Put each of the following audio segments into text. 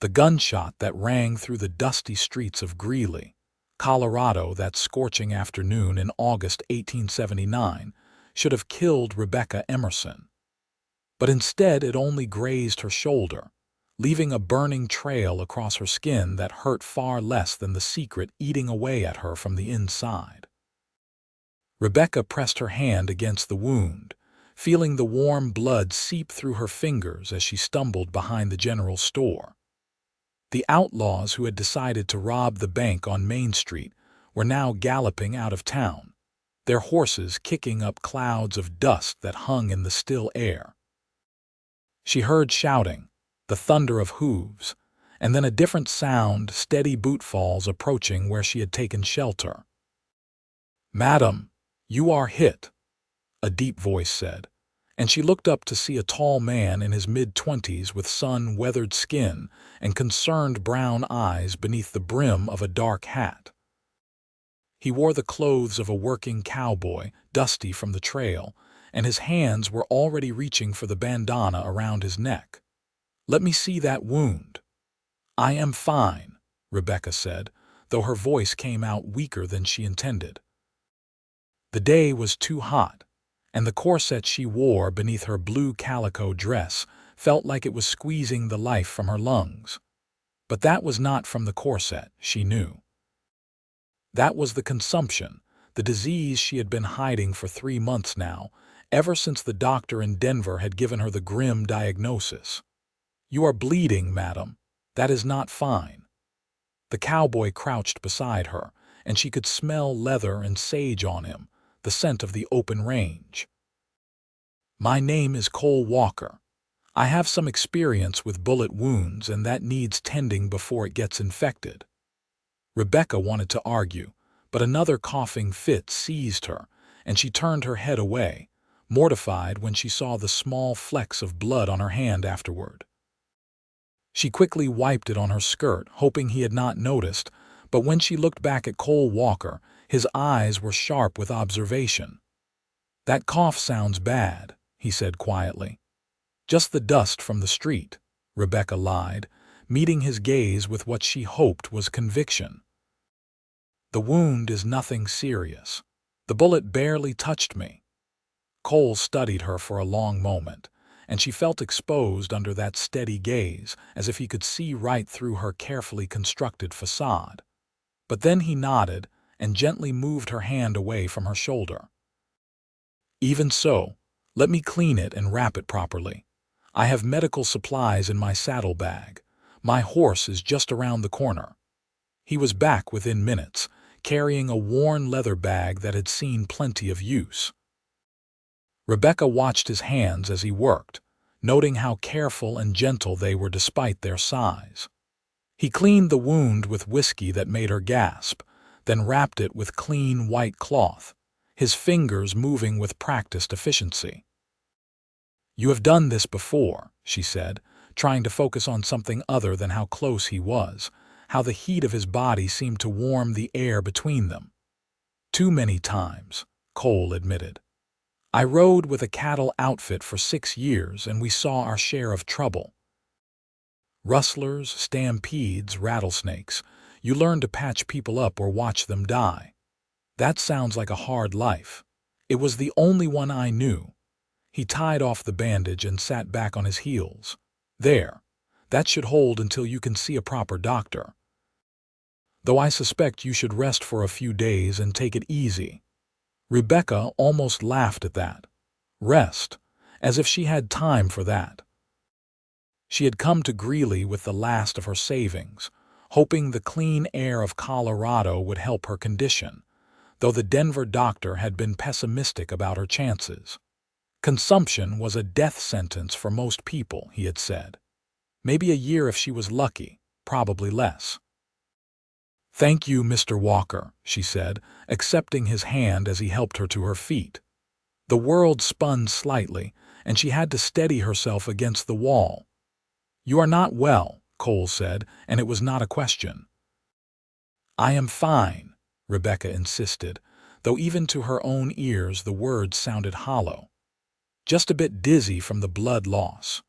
The gunshot that rang through the dusty streets of Greeley, Colorado, that scorching afternoon in August 1879, should have killed Rebecca Emerson. But instead it only grazed her shoulder, leaving a burning trail across her skin that hurt far less than the secret eating away at her from the inside. Rebecca pressed her hand against the wound, feeling the warm blood seep through her fingers as she stumbled behind the general store. The outlaws who had decided to rob the bank on Main Street were now galloping out of town, their horses kicking up clouds of dust that hung in the still air. She heard shouting, the thunder of hooves, and then a different sound, steady bootfalls approaching where she had taken shelter. "Madam, you are hit," a deep voice said, and she looked up to see a tall man in his mid-20s with sun-weathered skin and concerned brown eyes beneath the brim of a dark hat. He wore the clothes of a working cowboy, dusty from the trail, and his hands were already reaching for the bandana around his neck. "Let me see that wound." "I am fine," Rebecca said, though her voice came out weaker than she intended. The day was too hot, and the corset she wore beneath her blue calico dress felt like it was squeezing the life from her lungs. But that was not from the corset, she knew. That was the consumption, the disease she had been hiding for 3 months now, ever since the doctor in Denver had given her the grim diagnosis. "You are bleeding, madam. That is not fine." The cowboy crouched beside her, and she could smell leather and sage on him, the scent of the open range. "My name is Cole Walker. I have some experience with bullet wounds, and that needs tending before it gets infected." Rebecca wanted to argue, but another coughing fit seized her, and she turned her head away, mortified when she saw the small flecks of blood on her hand afterward. She quickly wiped it on her skirt, hoping he had not noticed, but when she looked back at Cole Walker, his eyes were sharp with observation. "That cough sounds bad," he said quietly. "Just the dust from the street," Rebecca lied, meeting his gaze with what she hoped was conviction. "The wound is nothing serious. The bullet barely touched me." Cole studied her for a long moment, and she felt exposed under that steady gaze, as if he could see right through her carefully constructed facade. But then he nodded and gently moved her hand away from her shoulder. "Even so, let me clean it and wrap it properly. I have medical supplies in my saddlebag. My horse is just around the corner." He was back within minutes, carrying a worn leather bag that had seen plenty of use. Rebecca watched his hands as he worked, noting how careful and gentle they were despite their size. He cleaned the wound with whiskey that made her gasp, then wrapped it with clean white cloth, his fingers moving with practiced efficiency. "You have done this before," she said, trying to focus on something other than how close he was, how the heat of his body seemed to warm the air between them. "Too many times," Cole admitted. "I rode with a cattle outfit for 6 years, and we saw our share of trouble. Rustlers, stampedes, rattlesnakes. You learn to patch people up or watch them die. That sounds like a hard life. It was the only one I knew." He tied off the bandage and sat back on his heels. "There. That should hold until you can see a proper doctor. Though I suspect you should rest for a few days and take it easy." Rebecca almost laughed at that. Rest, as if she had time for that. She had come to Greeley with the last of her savings, hoping the clean air of Colorado would help her condition, though the Denver doctor had been pessimistic about her chances. Consumption was a death sentence for most people, he had said. Maybe a year if she was lucky, probably less. "Thank you, Mr. Walker," she said, accepting his hand as he helped her to her feet. The world spun slightly, and she had to steady herself against the wall. "You are not well," Cole said, and it was not a question. "I am fine," Rebecca insisted, though even to her own ears the words sounded hollow. "Just a bit dizzy from the blood loss."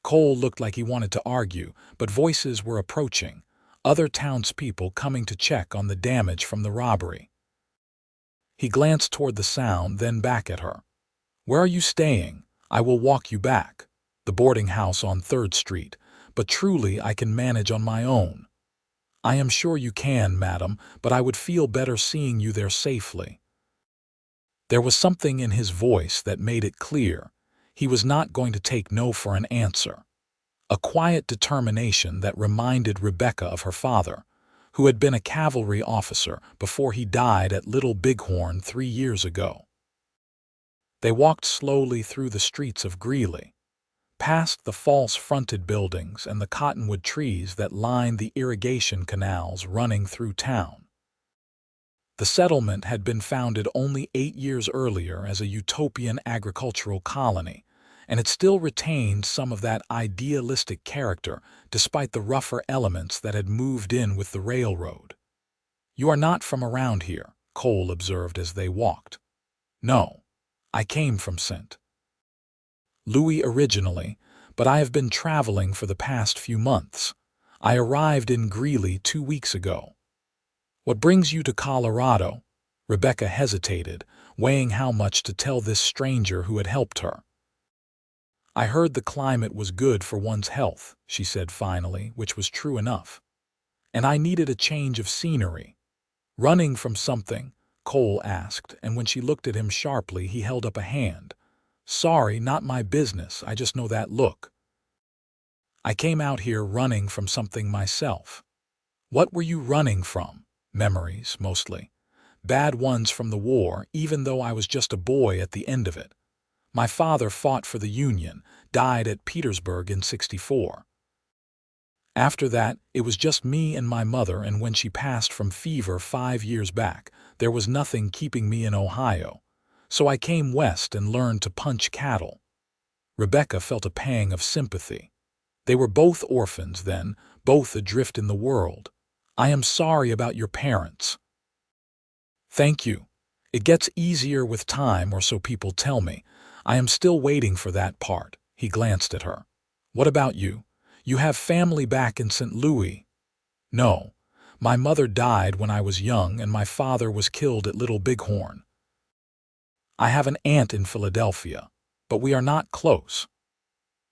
Cole looked like he wanted to argue, but voices were approaching, other townspeople coming to check on the damage from the robbery. He glanced toward the sound, then back at her. "Where are you staying? I will walk you back." "The boarding house on 3rd Street, but truly I can manage on my own." "I am sure you can, madam, but I would feel better seeing you there safely." There was something in his voice that made it clear he was not going to take no for an answer. A quiet determination that reminded Rebecca of her father, who had been a cavalry officer before he died at Little Bighorn 3 years ago. They walked slowly through the streets of Greeley, past the false-fronted buildings and the cottonwood trees that lined the irrigation canals running through town. The settlement had been founded only 8 years earlier as a utopian agricultural colony, and it still retained some of that idealistic character despite the rougher elements that had moved in with the railroad. "You are not from around here," Cole observed as they walked. "No, I came from St. Louis originally, but I have been traveling for the past few months. I arrived in Greeley 2 weeks ago." "What brings you to Colorado?" Rebecca hesitated, weighing how much to tell this stranger who had helped her. "I heard the climate was good for one's health," she said finally, which was true enough. "And I needed a change of scenery." "Running from something?" Cole asked, and when she looked at him sharply, he held up a hand. "Sorry, not my business, I just know that look." "I came out here running from something myself." "What were you running from?" "Memories, mostly. Bad ones from the war, even though I was just a boy at the end of it. My father fought for the Union, died at Petersburg in '64. After that, it was just me and my mother, and when she passed from fever 5 years back, there was nothing keeping me in Ohio. So I came west and learned to punch cattle." Rebecca felt a pang of sympathy. They were both orphans then, both adrift in the world. "I am sorry about your parents." "Thank you. It gets easier with time, or so people tell me. I am still waiting for that part." He glanced at her. "What about you? You have family back in St. Louis?" "No. My mother died when I was young, and my father was killed at Little Bighorn. I have an aunt in Philadelphia, but we are not close."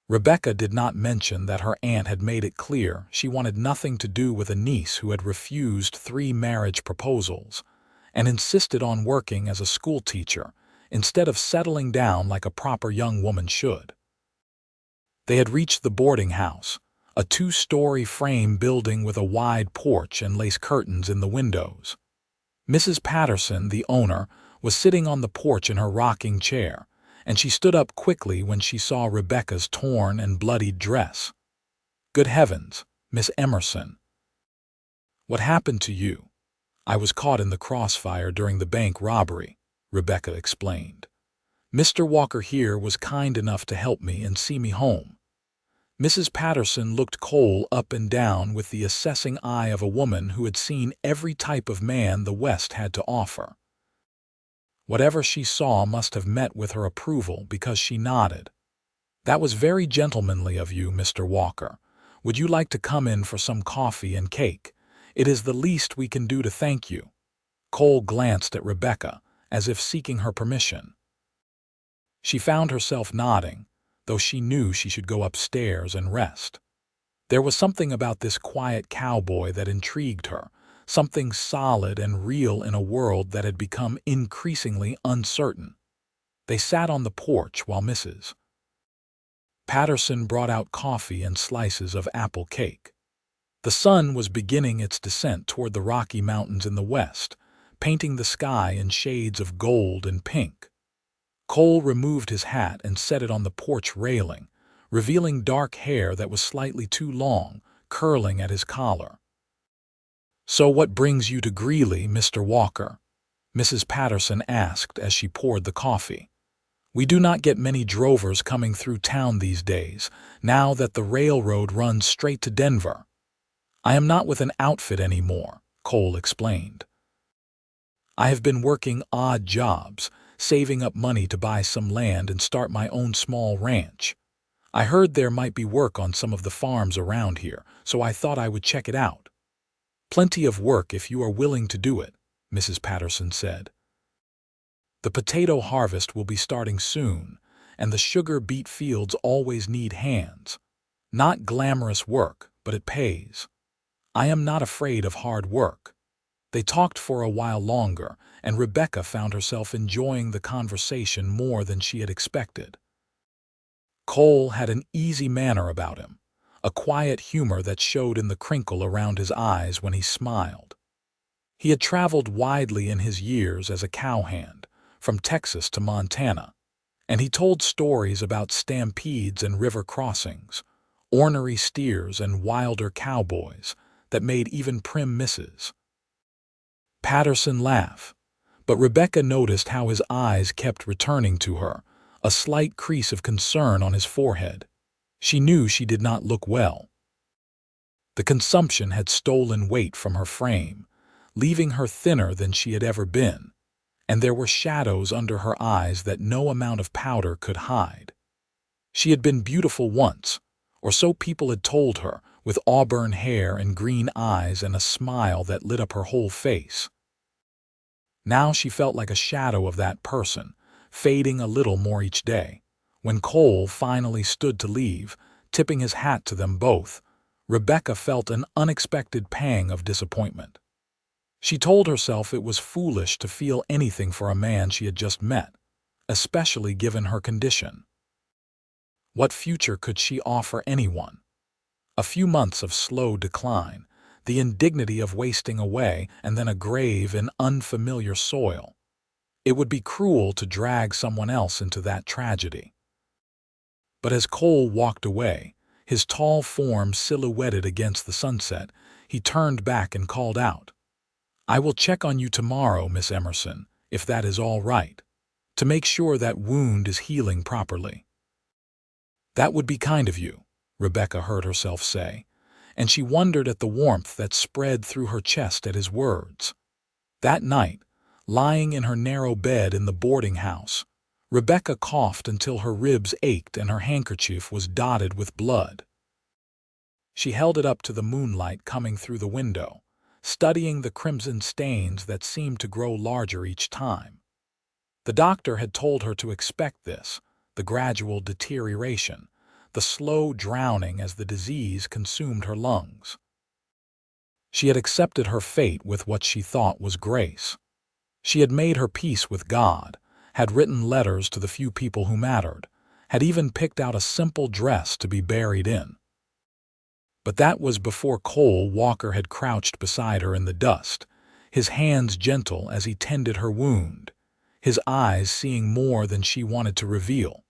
Rebecca did not mention that her aunt had made it clear she wanted nothing to do with a niece who had refused 3 marriage proposals and insisted on working as a schoolteacher instead of settling down like a proper young woman should. They had reached the boarding house, a 2-story frame building with a wide porch and lace curtains in the windows. Mrs. Patterson, the owner, was sitting on the porch in her rocking chair, and she stood up quickly when she saw Rebecca's torn and bloodied dress. "Good heavens, Miss Emerson. What happened to you?" "I was caught in the crossfire during the bank robbery," Rebecca explained. "Mr. Walker here was kind enough to help me and see me home." Mrs. Patterson looked Cole up and down with the assessing eye of a woman who had seen every type of man the West had to offer. Whatever she saw must have met with her approval because she nodded. "That was very gentlemanly of you, Mr. Walker. Would you like to come in for some coffee and cake? It is the least we can do to thank you." Cole glanced at Rebecca, as if seeking her permission. She found herself nodding, though she knew she should go upstairs and rest. There was something about this quiet cowboy that intrigued her, something solid and real in a world that had become increasingly uncertain. They sat on the porch while Mrs. Patterson brought out coffee and slices of apple cake. The sun was beginning its descent toward the Rocky Mountains in the west, painting the sky in shades of gold and pink. Cole removed his hat and set it on the porch railing, revealing dark hair that was slightly too long, curling at his collar. "So what brings you to Greeley, Mr. Walker?" Mrs. Patterson asked as she poured the coffee. "We do not get many drovers coming through town these days, now that the railroad runs straight to Denver." "I am not with an outfit anymore," Cole explained. "I have been working odd jobs, saving up money to buy some land and start my own small ranch. I heard there might be work on some of the farms around here, so I thought I would check it out. Plenty of work if you are willing to do it, Mrs. Patterson said. The potato harvest will be starting soon, and the sugar beet fields always need hands. Not glamorous work, but it pays. I am not afraid of hard work. They talked for a while longer, and Rebecca found herself enjoying the conversation more than she had expected. Cole had an easy manner about him, a quiet humor that showed in the crinkle around his eyes when he smiled. He had traveled widely in his years as a cowhand, from Texas to Montana, and he told stories about stampedes and river crossings, ornery steers and wilder cowboys that made even prim misses. Patterson laughed, but Rebecca noticed how his eyes kept returning to her, a slight crease of concern on his forehead. She knew she did not look well. The consumption had stolen weight from her frame, leaving her thinner than she had ever been, and there were shadows under her eyes that no amount of powder could hide. She had been beautiful once, or so people had told her, with auburn hair and green eyes and a smile that lit up her whole face. Now she felt like a shadow of that person, fading a little more each day. When Cole finally stood to leave, tipping his hat to them both, Rebecca felt an unexpected pang of disappointment. She told herself it was foolish to feel anything for a man she had just met, especially given her condition. What future could she offer anyone? A few months of slow decline, the indignity of wasting away, and then a grave in unfamiliar soil. It would be cruel to drag someone else into that tragedy. But as Cole walked away, his tall form silhouetted against the sunset, he turned back and called out, "I will check on you tomorrow, Miss Emerson, if that is all right, to make sure that wound is healing properly." "That would be kind of you," Rebecca heard herself say, and she wondered at the warmth that spread through her chest at his words. That night, lying in her narrow bed in the boarding house, Rebecca coughed until her ribs ached and her handkerchief was dotted with blood. She held it up to the moonlight coming through the window, studying the crimson stains that seemed to grow larger each time. The doctor had told her to expect this, the gradual deterioration, the slow drowning as the disease consumed her lungs. She had accepted her fate with what she thought was grace. She had made her peace with God, had written letters to the few people who mattered, had even picked out a simple dress to be buried in. But that was before Cole Walker had crouched beside her in the dust, his hands gentle as he tended her wound, his eyes seeing more than she wanted to reveal.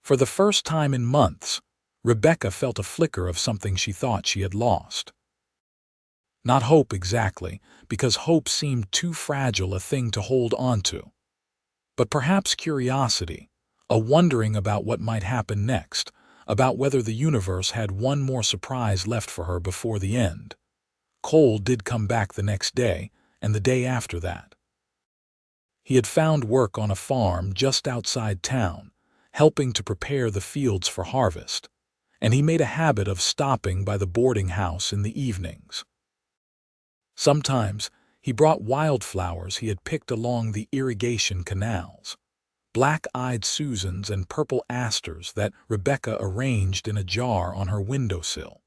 For the first time in months, Rebecca felt a flicker of something she thought she had lost. Not hope exactly, because hope seemed too fragile a thing to hold on to. But perhaps curiosity, a wondering about what might happen next, about whether the universe had one more surprise left for her before the end. Cole did come back the next day, and the day after that. He had found work on a farm just outside town, helping to prepare the fields for harvest, and he made a habit of stopping by the boarding house in the evenings. Sometimes he brought wildflowers he had picked along the irrigation canals, black-eyed Susans and purple asters that Rebecca arranged in a jar on her windowsill.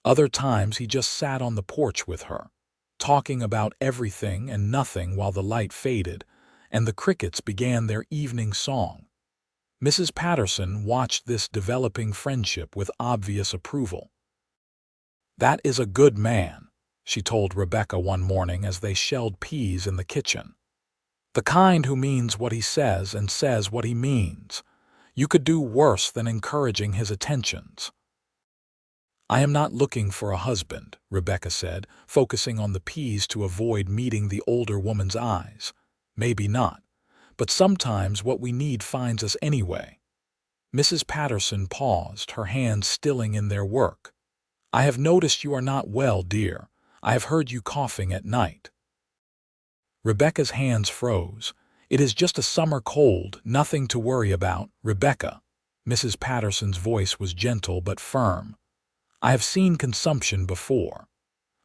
Other times he just sat on the porch with her, talking about everything and nothing while the light faded and the crickets began their evening song. Mrs. Patterson watched this developing friendship with obvious approval. "That is a good man," she told Rebecca one morning as they shelled peas in the kitchen. "The kind who means what he says and says what he means. You could do worse than encouraging his attentions." "I am not looking for a husband," Rebecca said, focusing on the peas to avoid meeting the older woman's eyes. "Maybe not, but sometimes what we need finds us anyway." Mrs. Patterson paused, her hands stilling in their work. "I have noticed you are not well, dear. I have heard you coughing at night." Rebecca's hands froze. "It is just a summer cold, nothing to worry about, Rebecca." Mrs. Patterson's voice was gentle but firm. "I have seen consumption before.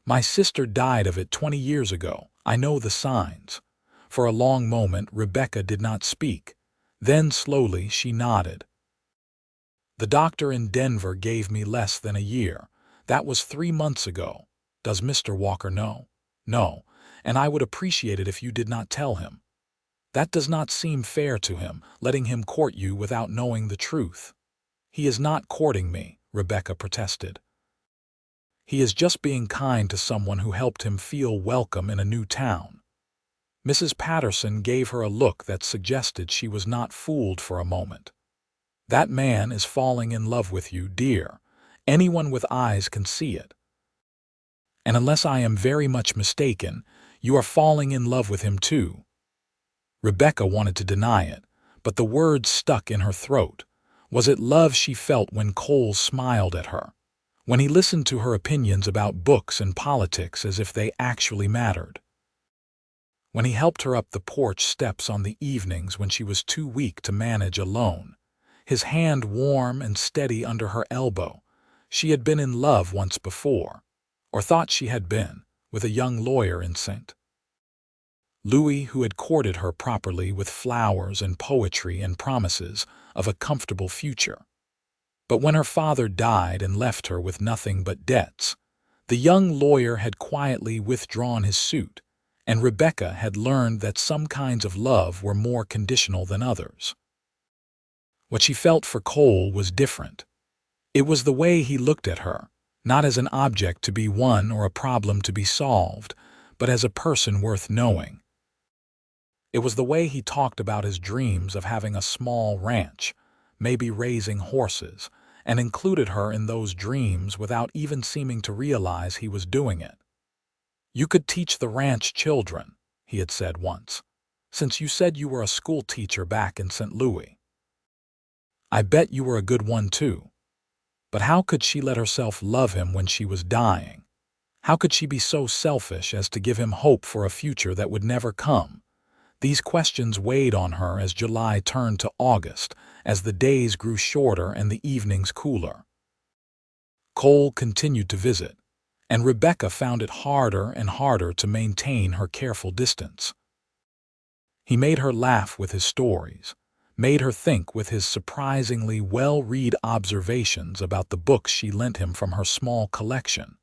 My sister died of it 20 years ago. I know the signs." For a long moment, Rebecca did not speak. Then slowly she nodded. "The doctor in Denver gave me less than a year. That was 3 months ago. Does Mr. Walker know?" "No, and I would appreciate it if you did not tell him. That does not seem fair to him, letting him court you without knowing the truth." "He is not courting me," Rebecca protested. "He is just being kind to someone who helped him feel welcome in a new town." Mrs. Patterson gave her a look that suggested she was not fooled for a moment. "That man is falling in love with you, dear. Anyone with eyes can see it. And unless I am very much mistaken, you are falling in love with him too." Rebecca wanted to deny it, but the words stuck in her throat. Was it love she felt when Cole smiled at her? When he listened to her opinions about books and politics as if they actually mattered? When he helped her up the porch steps on the evenings when she was too weak to manage alone? His hand warm and steady under her elbow. She had been in love once before, or thought she had been, with a young lawyer in St. Louis who had courted her properly with flowers and poetry and promises of a comfortable future. But when her father died and left her with nothing but debts, the young lawyer had quietly withdrawn his suit, and Rebecca had learned that some kinds of love were more conditional than others. What she felt for Cole was different. It was the way he looked at her, not as an object to be won or a problem to be solved, but as a person worth knowing. It was the way he talked about his dreams of having a small ranch, maybe raising horses, and included her in those dreams without even seeming to realize he was doing it. "You could teach the ranch children," he had said once, "since you said you were a school teacher back in St. Louis. I bet you were a good one too." But how could she let herself love him when she was dying? How could she be so selfish as to give him hope for a future that would never come? These questions weighed on her as July turned to August, as the days grew shorter and the evenings cooler. Cole continued to visit, and Rebecca found it harder and harder to maintain her careful distance. He made her laugh with his stories, made her think with his surprisingly well-read observations about the books she lent him from her small collection,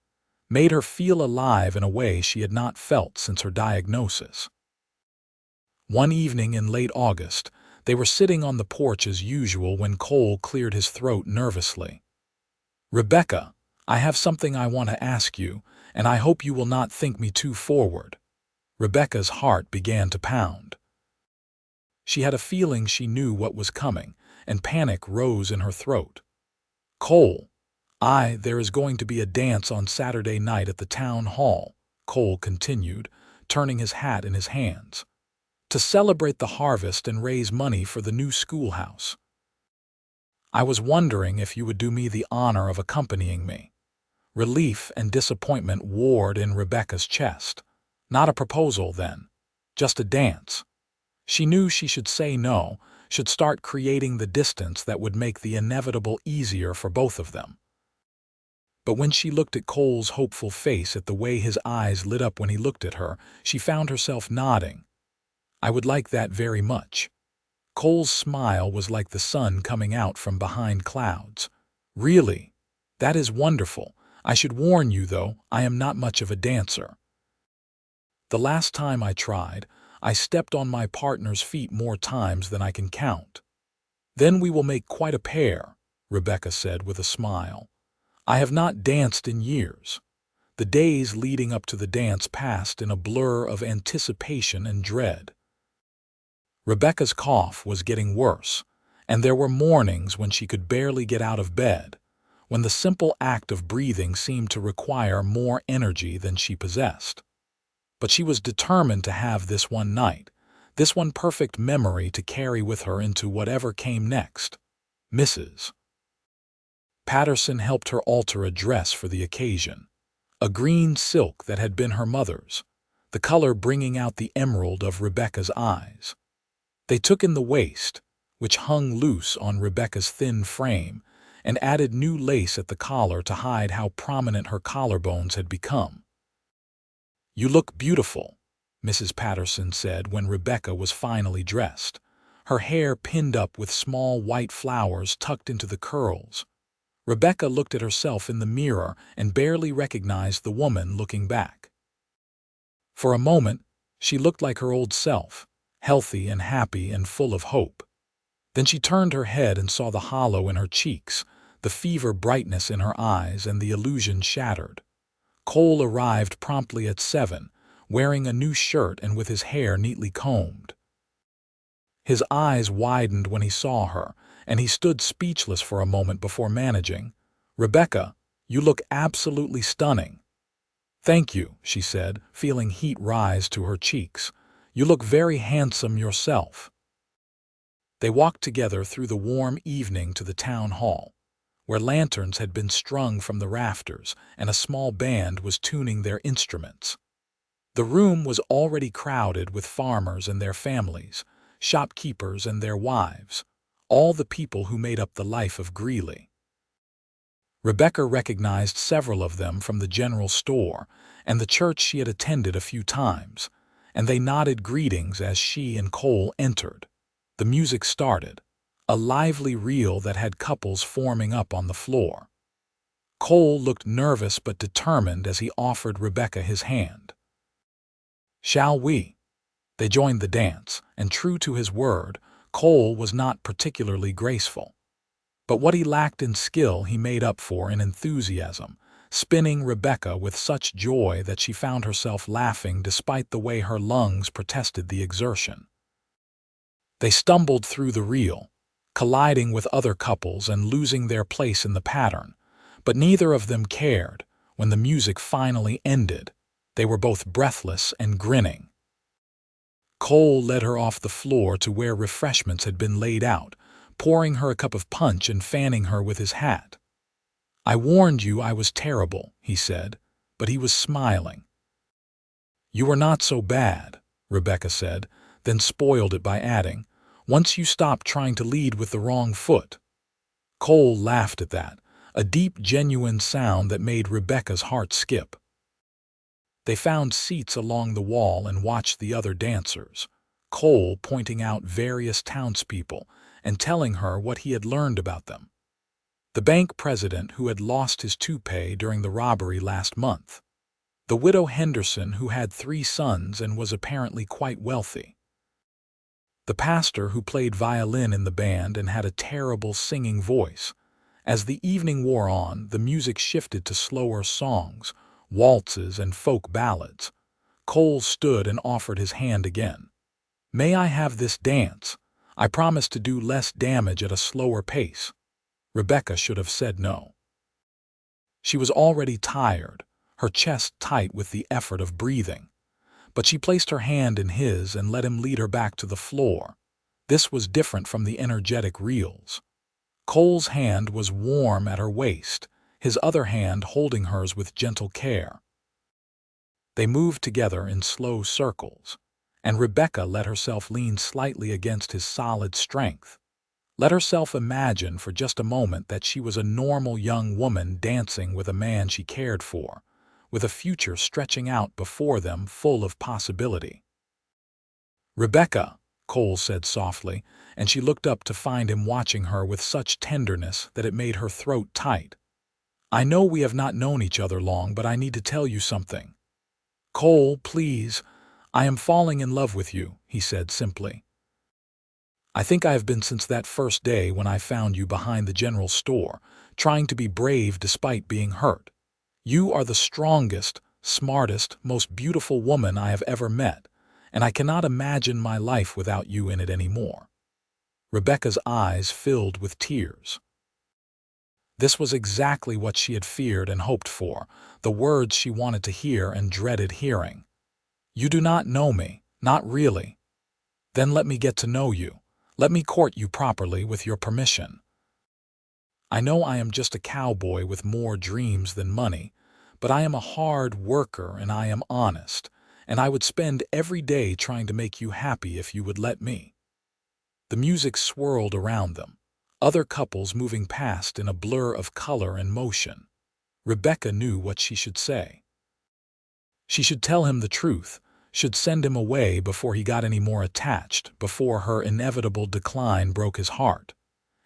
made her feel alive in a way she had not felt since her diagnosis. One evening in late August, they were sitting on the porch as usual when Cole cleared his throat nervously. "Rebecca, I have something I want to ask you, and I hope you will not think me too forward." Rebecca's heart began to pound. She had a feeling she knew what was coming, and panic rose in her throat. "Cole, there is going to be a dance on Saturday night at the town hall," Cole continued, turning his hat in his hands, "to celebrate the harvest and raise money for the new schoolhouse. I was wondering if you would do me the honor of accompanying me." Relief and disappointment warred in Rebecca's chest. Not a proposal, then. Just a dance. She knew she should say no, should start creating the distance that would make the inevitable easier for both of them. But when she looked at Cole's hopeful face, at the way his eyes lit up when he looked at her, she found herself nodding. "I would like that very much." Cole's smile was like the sun coming out from behind clouds. "Really? That is wonderful. I should warn you, though, I am not much of a dancer. The last time I tried, I stepped on my partner's feet more times than I can count." "Then we will make quite a pair," Rebecca said with a smile. "I have not danced in years." The days leading up to the dance passed in a blur of anticipation and dread. Rebecca's cough was getting worse, and there were mornings when she could barely get out of bed, when the simple act of breathing seemed to require more energy than she possessed. But she was determined to have this one night, this one perfect memory to carry with her into whatever came next. Mrs. Patterson helped her alter a dress for the occasion, a green silk that had been her mother's, the color bringing out the emerald of Rebecca's eyes. They took in the waist, which hung loose on Rebecca's thin frame, and added new lace at the collar to hide how prominent her collarbones had become. "You look beautiful," Mrs. Patterson said when Rebecca was finally dressed, her hair pinned up with small white flowers tucked into the curls. Rebecca looked at herself in the mirror and barely recognized the woman looking back. For a moment, she looked like her old self, healthy and happy and full of hope. Then she turned her head and saw the hollow in her cheeks, the fever brightness in her eyes, and the illusion shattered. Cole arrived promptly at 7, wearing a new shirt and with his hair neatly combed. His eyes widened when he saw her, and he stood speechless for a moment before managing. "Rebecca, you look absolutely stunning." "Thank you," she said, feeling heat rise to her cheeks. "You look very handsome yourself." They walked together through the warm evening to the town hall, where lanterns had been strung from the rafters and a small band was tuning their instruments. The room was already crowded with farmers and their families, shopkeepers and their wives, all the people who made up the life of Greeley. Rebecca recognized several of them from the general store and the church she had attended a few times, and they nodded greetings as she and Cole entered. The music started, a lively reel that had couples forming up on the floor. Cole looked nervous but determined as he offered Rebecca his hand. "Shall we?" They joined the dance, and true to his word, Cole was not particularly graceful. But what he lacked in skill he made up for in enthusiasm, spinning Rebecca with such joy that she found herself laughing despite the way her lungs protested the exertion. They stumbled through the reel, colliding with other couples and losing their place in the pattern, but neither of them cared. When the music finally ended, they were both breathless and grinning. Cole led her off the floor to where refreshments had been laid out, pouring her a cup of punch and fanning her with his hat. "I warned you I was terrible," he said, but he was smiling. "You were not so bad," Rebecca said, then spoiled it by adding, "once you stopped trying to lead with the wrong foot." Cole laughed at that, a deep, genuine sound that made Rebecca's heart skip. They found seats along the wall and watched the other dancers, Cole pointing out various townspeople and telling her what he had learned about them. The bank president who had lost his toupee during the robbery last month. The widow Henderson who had 3 sons and was apparently quite wealthy. The pastor who played violin in the band and had a terrible singing voice. As the evening wore on, the music shifted to slower songs, waltzes and folk ballads. Cole stood and offered his hand again. "May I have this dance? I promise to do less damage at a slower pace." Rebecca should have said no. She was already tired, her chest tight with the effort of breathing. But she placed her hand in his and let him lead her back to the floor. This was different from the energetic reels. Cole's hand was warm at her waist, his other hand holding hers with gentle care. They moved together in slow circles, and Rebecca let herself lean slightly against his solid strength. Let herself imagine for just a moment that she was a normal young woman dancing with a man she cared for, with a future stretching out before them full of possibility. "Rebecca," Cole said softly, and she looked up to find him watching her with such tenderness that it made her throat tight. "I know we have not known each other long, but I need to tell you something." "Cole, please. I am falling in love with you," he said simply. "I think I have been since that first day when I found you behind the general store, trying to be brave despite being hurt. You are the strongest, smartest, most beautiful woman I have ever met, and I cannot imagine my life without you in it anymore." Rebecca's eyes filled with tears. This was exactly what she had feared and hoped for, the words she wanted to hear and dreaded hearing. "You do not know me, not really. Then let me get to know you. Let me court you properly with your permission. I know I am just a cowboy with more dreams than money, but I am a hard worker and I am honest, and I would spend every day trying to make you happy if you would let me." The music swirled around them, other couples moving past in a blur of color and motion. Rebecca knew what she should say. She should tell him the truth, should send him away before he got any more attached, before her inevitable decline broke his heart.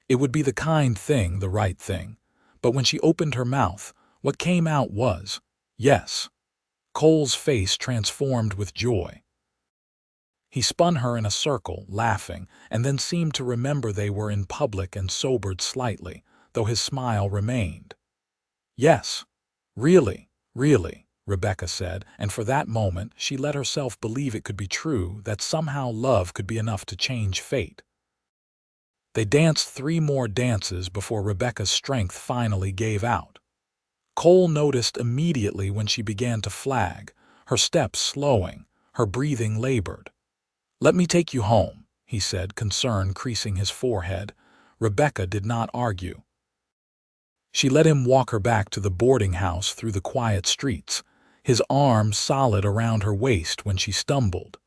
It would be the kind thing, the right thing. But when she opened her mouth, what came out was, yes. Cole's face transformed with joy. He spun her in a circle, laughing, and then seemed to remember they were in public and sobered slightly, though his smile remained. Yes, really, really, Rebecca said, and for that moment she let herself believe it could be true, that somehow love could be enough to change fate. They danced 3 more dances before Rebecca's strength finally gave out. Cole noticed immediately when she began to flag, her steps slowing, her breathing labored. "Let me take you home," he said, concern creasing his forehead. Rebecca did not argue. She let him walk her back to the boarding house through the quiet streets, his arm solid around her waist when she stumbled.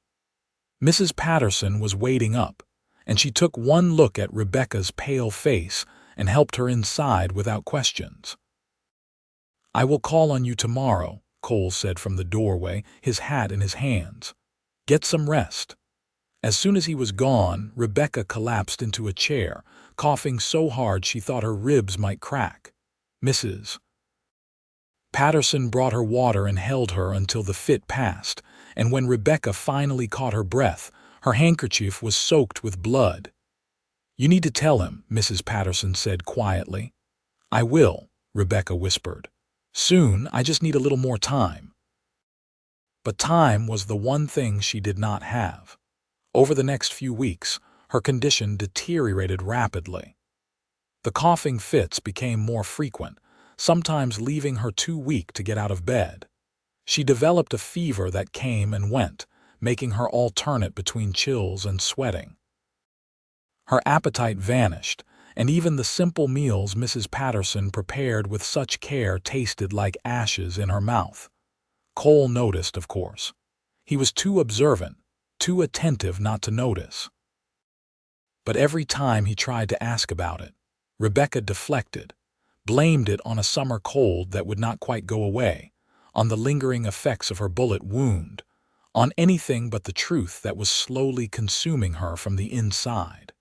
Mrs. Patterson was waiting up, and she took one look at Rebecca's pale face and helped her inside without questions. "I will call on you tomorrow," Cole said from the doorway, his hat in his hands. "Get some rest." As soon as he was gone, Rebecca collapsed into a chair, coughing so hard she thought her ribs might crack. Mrs. Patterson brought her water and held her until the fit passed, and when Rebecca finally caught her breath, her handkerchief was soaked with blood. "You need to tell him," Mrs. Patterson said quietly. "I will," Rebecca whispered. "Soon, I just need a little more time." But time was the one thing she did not have. Over the next few weeks, her condition deteriorated rapidly. The coughing fits became more frequent, sometimes leaving her too weak to get out of bed. She developed a fever that came and went, making her alternate between chills and sweating. Her appetite vanished, and even the simple meals Mrs. Patterson prepared with such care tasted like ashes in her mouth. Cole noticed, of course. He was too observant, too attentive not to notice. But every time he tried to ask about it, Rebecca deflected, blamed it on a summer cold that would not quite go away, on the lingering effects of her bullet wound, on anything but the truth that was slowly consuming her from the inside.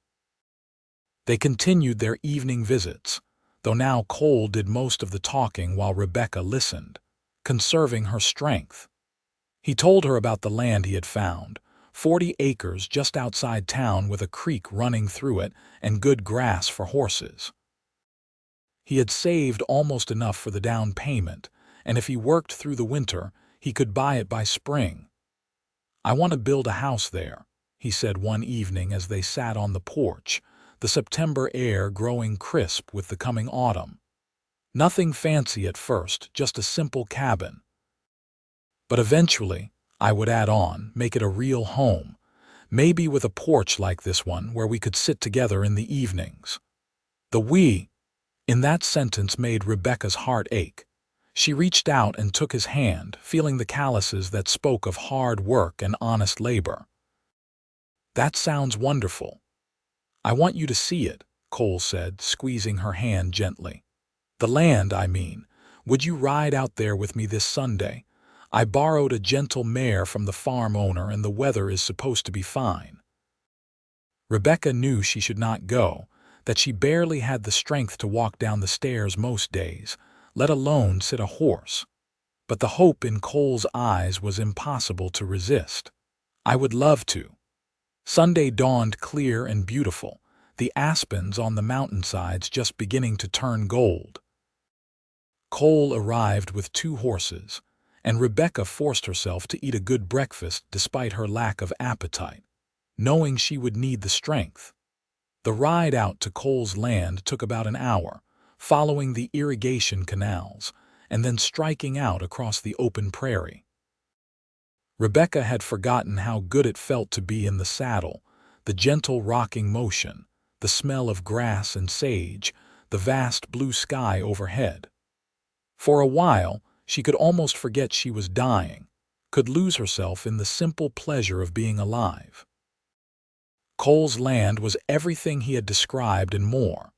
They continued their evening visits, though now Cole did most of the talking while Rebecca listened, conserving her strength. He told her about the land he had found, 40 acres just outside town with a creek running through it and good grass for horses. He had saved almost enough for the down payment, and if he worked through the winter, he could buy it by spring. "I want to build a house there," he said one evening as they sat on the porch, the September air growing crisp with the coming autumn. "Nothing fancy at first, just a simple cabin. But eventually, I would add on, make it a real home, maybe with a porch like this one where we could sit together in the evenings." The "we" in that sentence made Rebecca's heart ache. She reached out and took his hand, feeling the calluses that spoke of hard work and honest labor. "That sounds wonderful. I want you to see it," Cole said, squeezing her hand gently. "The land, I mean. Would you ride out there with me this Sunday? I borrowed a gentle mare from the farm owner and the weather is supposed to be fine." Rebecca knew she should not go, that she barely had the strength to walk down the stairs most days, let alone sit a horse. But the hope in Cole's eyes was impossible to resist. "I would love to." Sunday dawned clear and beautiful, the aspens on the mountainsides just beginning to turn gold. Cole arrived with 2 horses, and Rebecca forced herself to eat a good breakfast despite her lack of appetite, knowing she would need the strength. The ride out to Cole's land took about an hour, following the irrigation canals, and then striking out across the open prairie. Rebecca had forgotten how good it felt to be in the saddle, the gentle rocking motion, the smell of grass and sage, the vast blue sky overhead. For a while, she could almost forget she was dying, could lose herself in the simple pleasure of being alive. Cole's land was everything he had described and more.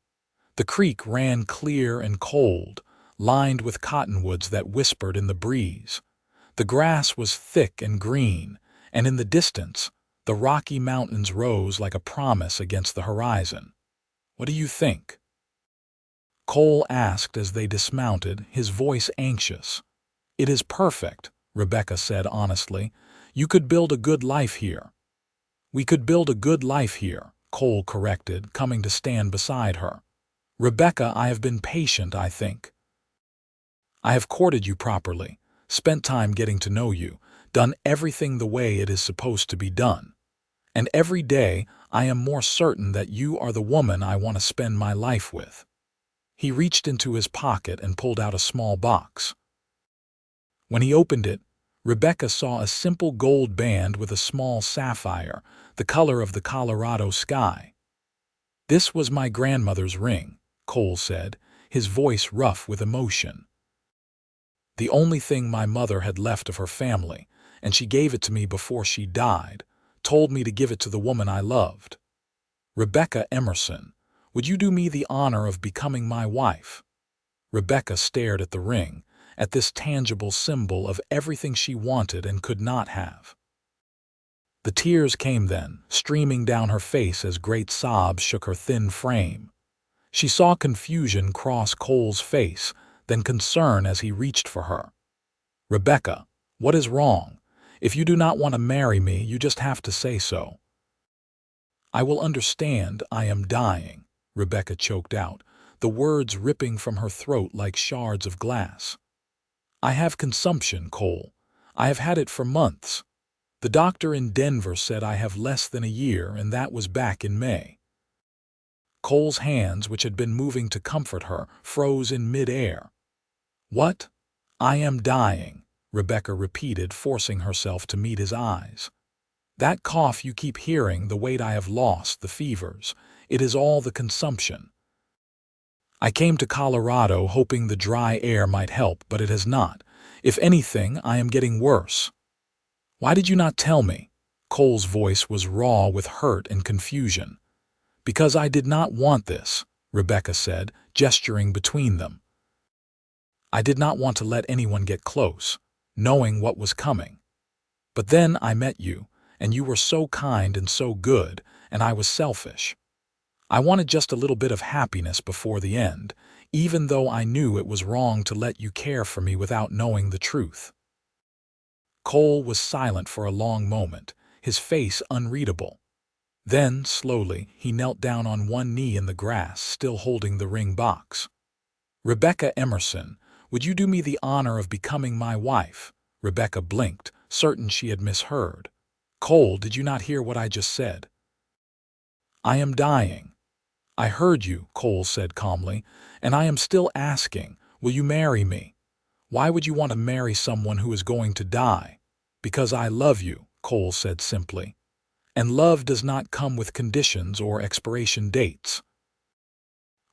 The creek ran clear and cold, lined with cottonwoods that whispered in the breeze. The grass was thick and green, and in the distance, the Rocky Mountains rose like a promise against the horizon. "What do you think?" Cole asked as they dismounted, his voice anxious. "It is perfect," Rebecca said honestly. "You could build a good life here." "We could build a good life here," Cole corrected, coming to stand beside her. "Rebecca, I have been patient, I think. I have courted you properly, spent time getting to know you, done everything the way it is supposed to be done. And every day I am more certain that you are the woman I want to spend my life with." He reached into his pocket and pulled out a small box. When he opened it, Rebecca saw a simple gold band with a small sapphire, the color of the Colorado sky. "This was my grandmother's ring," Cole said, his voice rough with emotion. "The only thing my mother had left of her family, and she gave it to me before she died, told me to give it to the woman I loved. Rebecca Emerson, would you do me the honor of becoming my wife?" Rebecca stared at the ring, at this tangible symbol of everything she wanted and could not have. The tears came then, streaming down her face as great sobs shook her thin frame. She saw confusion cross Cole's face, then concern as he reached for her. "Rebecca, what is wrong? If you do not want to marry me, you just have to say so." "I will understand. I am dying," Rebecca choked out, the words ripping from her throat like shards of glass. "I have consumption, Cole. I have had it for months. The doctor in Denver said I have less than a year, and that was back in May." Cole's hands, which had been moving to comfort her, froze in mid-air. "What? I am dying," Rebecca repeated, forcing herself to meet his eyes. "That cough you keep hearing, the weight I have lost, the fevers, it is all the consumption. I came to Colorado hoping the dry air might help, but it has not. If anything, I am getting worse." "Why did you not tell me?" Cole's voice was raw with hurt and confusion. "Because I did not want this," Rebecca said, gesturing between them. "I did not want to let anyone get close, knowing what was coming. But then I met you, and you were so kind and so good, and I was selfish. I wanted just a little bit of happiness before the end, even though I knew it was wrong to let you care for me without knowing the truth." Cole was silent for a long moment, his face unreadable. Then, slowly, he knelt down on one knee in the grass, still holding the ring box. "Rebecca Emerson, would you do me the honor of becoming my wife?" Rebecca blinked, certain she had misheard. "Cole, did you not hear what I just said?" "I am dying." "I heard you," Cole said calmly, "and I am still asking, will you marry me? Why would you want to marry someone who is going to die?" "Because I love you," Cole said simply. "And love does not come with conditions or expiration dates.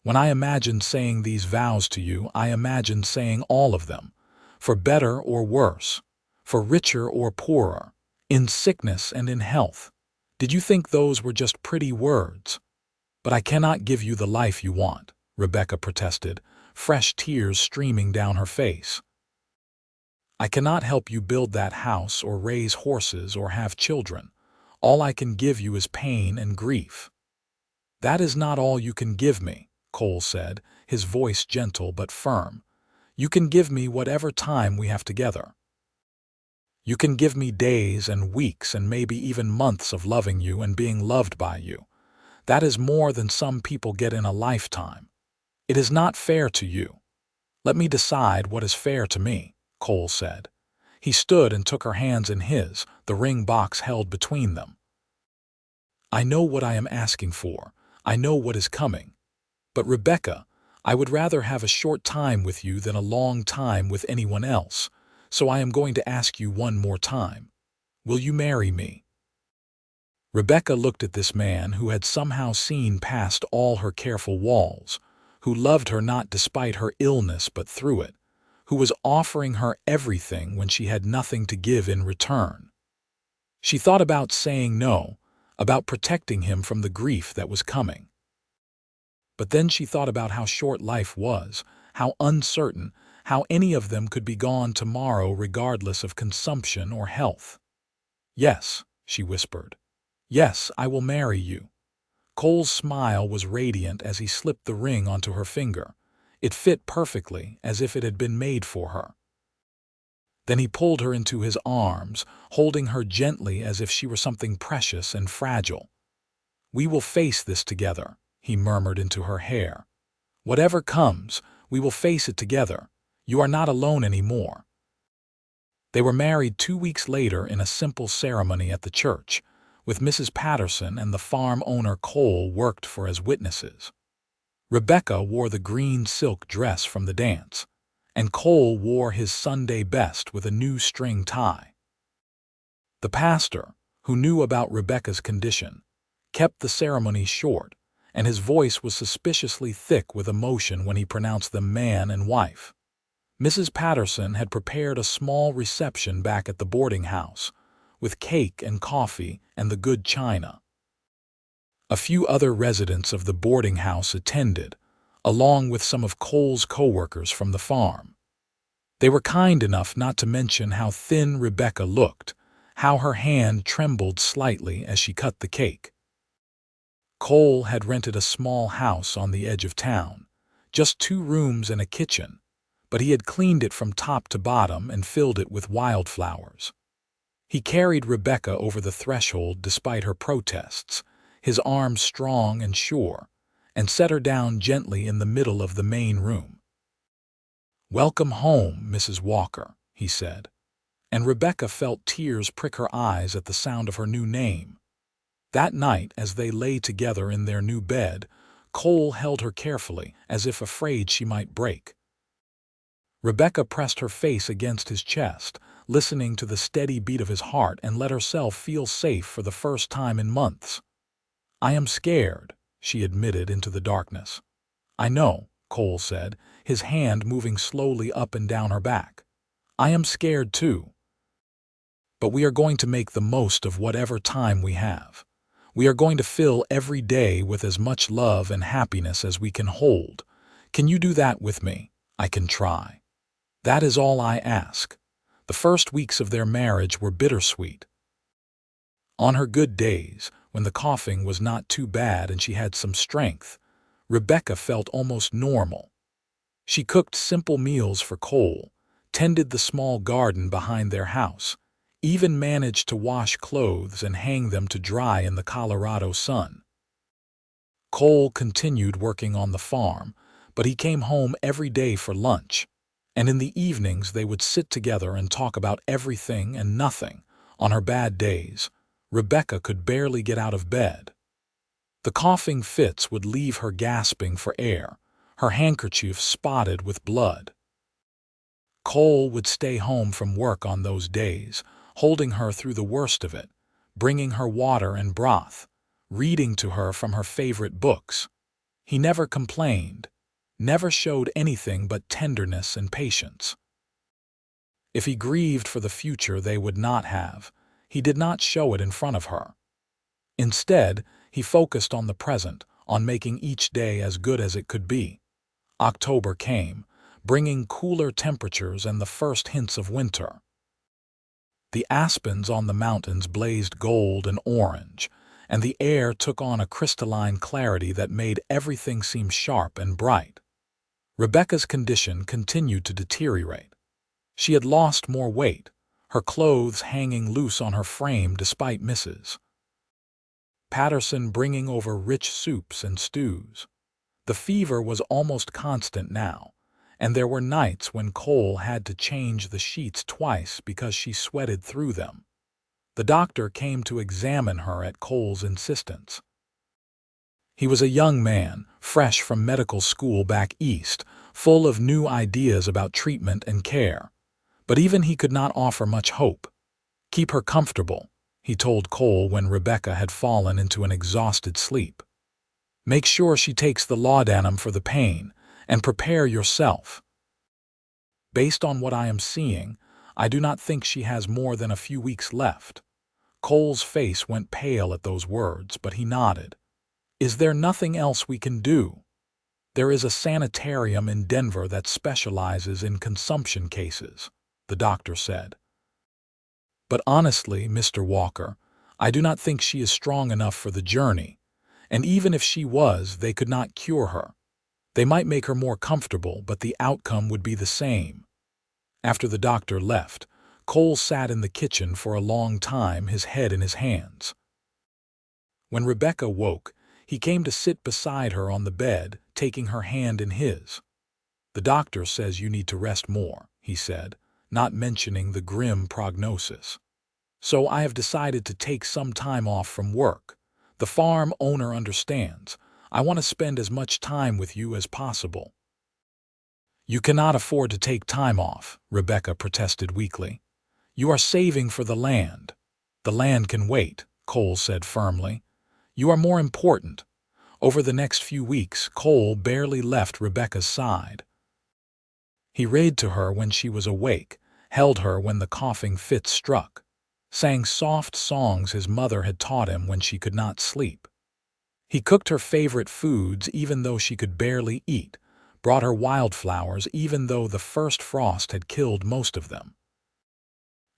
When I imagine saying these vows to you, I imagine saying all of them, for better or worse, for richer or poorer, in sickness and in health. Did you think those were just pretty words?" "But I cannot give you the life you want," Rebecca protested, fresh tears streaming down her face. "I cannot help you build that house or raise horses or have children. All I can give you is pain and grief." "That is not all you can give me," Cole said, his voice gentle but firm. "You can give me whatever time we have together. You can give me days and weeks and maybe even months of loving you and being loved by you. That is more than some people get in a lifetime. It is not fair to you. Let me decide what is fair to me," Cole said. He stood and took her hands in his, the ring box held between them. "I know what I am asking for. I know what is coming. But Rebecca, I would rather have a short time with you than a long time with anyone else, so I am going to ask you one more time. Will you marry me?" Rebecca looked at this man who had somehow seen past all her careful walls, who loved her not despite her illness but through it, who was offering her everything when she had nothing to give in return. She thought about saying no, about protecting him from the grief that was coming. But then she thought about how short life was, how uncertain, how any of them could be gone tomorrow regardless of consumption or health. "Yes," she whispered. "Yes, I will marry you." Cole's smile was radiant as he slipped the ring onto her finger. It fit perfectly, as if it had been made for her. Then he pulled her into his arms, holding her gently as if she were something precious and fragile. "We will face this together," he murmured into her hair. "Whatever comes, we will face it together. You are not alone anymore." They were married 2 weeks later in a simple ceremony at the church, with Mrs. Patterson and the farm owner Cole worked for as witnesses. Rebecca wore the green silk dress from the dance, and Cole wore his Sunday best with a new string tie. The pastor, who knew about Rebecca's condition, kept the ceremony short, and his voice was suspiciously thick with emotion when he pronounced them man and wife. Mrs. Patterson had prepared a small reception back at the boarding house, with cake and coffee and the good china. A few other residents of the boarding house attended, along with some of Cole's co-workers from the farm. They were kind enough not to mention how thin Rebecca looked, how her hand trembled slightly as she cut the cake. Cole had rented a small house on the edge of town, just 2 rooms and a kitchen, but he had cleaned it from top to bottom and filled it with wildflowers. He carried Rebecca over the threshold despite her protests, his arms strong and sure, and set her down gently in the middle of the main room. "Welcome home, Mrs. Walker," he said, and Rebecca felt tears prick her eyes at the sound of her new name. That night, as they lay together in their new bed, Cole held her carefully, as if afraid she might break. Rebecca pressed her face against his chest, listening to the steady beat of his heart, and let herself feel safe for the first time in months. "I am scared," she admitted into the darkness. "I know," Cole said, his hand moving slowly up and down her back. "I am scared too. But we are going to make the most of whatever time we have. We are going to fill every day with as much love and happiness as we can hold. Can you do that with me? I can try. That is all I ask." The first weeks of their marriage were bittersweet. On her good days, when the coughing was not too bad and she had some strength, Rebecca felt almost normal. She cooked simple meals for Cole, tended the small garden behind their house, even managed to wash clothes and hang them to dry in the Colorado sun. Cole continued working on the farm, but he came home every day for lunch, and in the evenings they would sit together and talk about everything and nothing. On her bad days, Rebecca could barely get out of bed. The coughing fits would leave her gasping for air, her handkerchief spotted with blood. Cole would stay home from work on those days, holding her through the worst of it, bringing her water and broth, reading to her from her favorite books. He never complained, never showed anything but tenderness and patience. If he grieved for the future they would not have, he did not show it in front of her. Instead, he focused on the present, on making each day as good as it could be. October came, bringing cooler temperatures and the first hints of winter. The aspens on the mountains blazed gold and orange, and the air took on a crystalline clarity that made everything seem sharp and bright. Rebecca's condition continued to deteriorate. She had lost more weight, her clothes hanging loose on her frame despite Mrs. Patterson bringing over rich soups and stews. The fever was almost constant now, and there were nights when Cole had to change the sheets twice because she sweated through them. The doctor came to examine her at Cole's insistence. He was a young man, fresh from medical school back east, full of new ideas about treatment and care. But even he could not offer much hope. "Keep her comfortable," he told Cole when Rebecca had fallen into an exhausted sleep. "Make sure she takes the laudanum for the pain, and prepare yourself. Based on what I am seeing, I do not think she has more than a few weeks left." Cole's face went pale at those words, but he nodded. "Is there nothing else we can do?" "There is a sanitarium in Denver that specializes in consumption cases," the doctor said. "But honestly, Mr. Walker, I do not think she is strong enough for the journey, and even if she was, they could not cure her. They might make her more comfortable, but the outcome would be the same." After the doctor left, Cole sat in the kitchen for a long time, his head in his hands. When Rebecca woke, he came to sit beside her on the bed, taking her hand in his. "The doctor says you need to rest more," he said, not mentioning the grim prognosis. "So I have decided to take some time off from work. The farm owner understands. I want to spend as much time with you as possible." "You cannot afford to take time off," Rebecca protested weakly. "You are saving for the land." "The land can wait," Cole said firmly. "You are more important." Over the next few weeks, Cole barely left Rebecca's side. He read to her when she was awake, held her when the coughing fits struck, sang soft songs his mother had taught him when she could not sleep. He cooked her favorite foods even though she could barely eat, brought her wildflowers even though the first frost had killed most of them.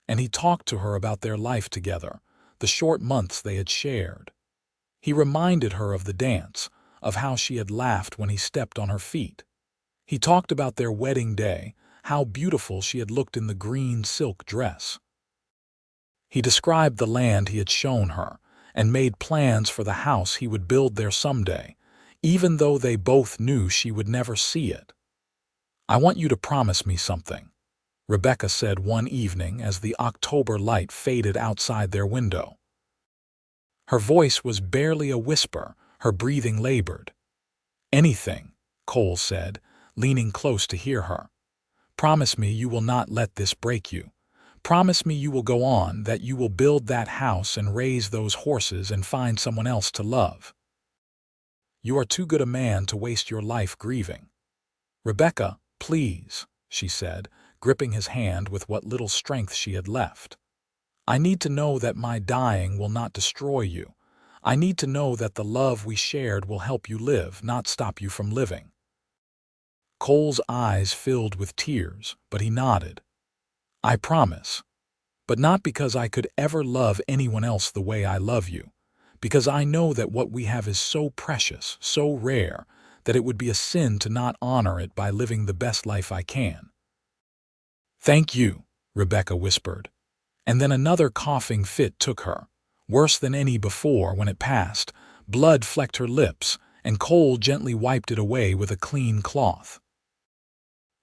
And he talked to her about their life together, the short months they had shared. He reminded her of the dance, of how she had laughed when he stepped on her feet. He talked about their wedding day, how beautiful she had looked in the green silk dress. He described the land he had shown her, and made plans for the house he would build there someday, even though they both knew she would never see it. "I want you to promise me something," Rebecca said one evening as the October light faded outside their window. Her voice was barely a whisper, her breathing labored. "Anything," Cole said, leaning close to hear her. "Promise me you will not let this break you. Promise me you will go on, that you will build that house and raise those horses and find someone else to love. You are too good a man to waste your life grieving." "Rebecca, please," she said, gripping his hand with what little strength she had left. "I need to know that my dying will not destroy you. I need to know that the love we shared will help you live, not stop you from living." Cole's eyes filled with tears, but he nodded. "I promise. But not because I could ever love anyone else the way I love you. Because I know that what we have is so precious, so rare, that it would be a sin to not honor it by living the best life I can." "Thank you," Rebecca whispered. And then another coughing fit took her, worse than any before. When it passed, blood flecked her lips, and Cole gently wiped it away with a clean cloth.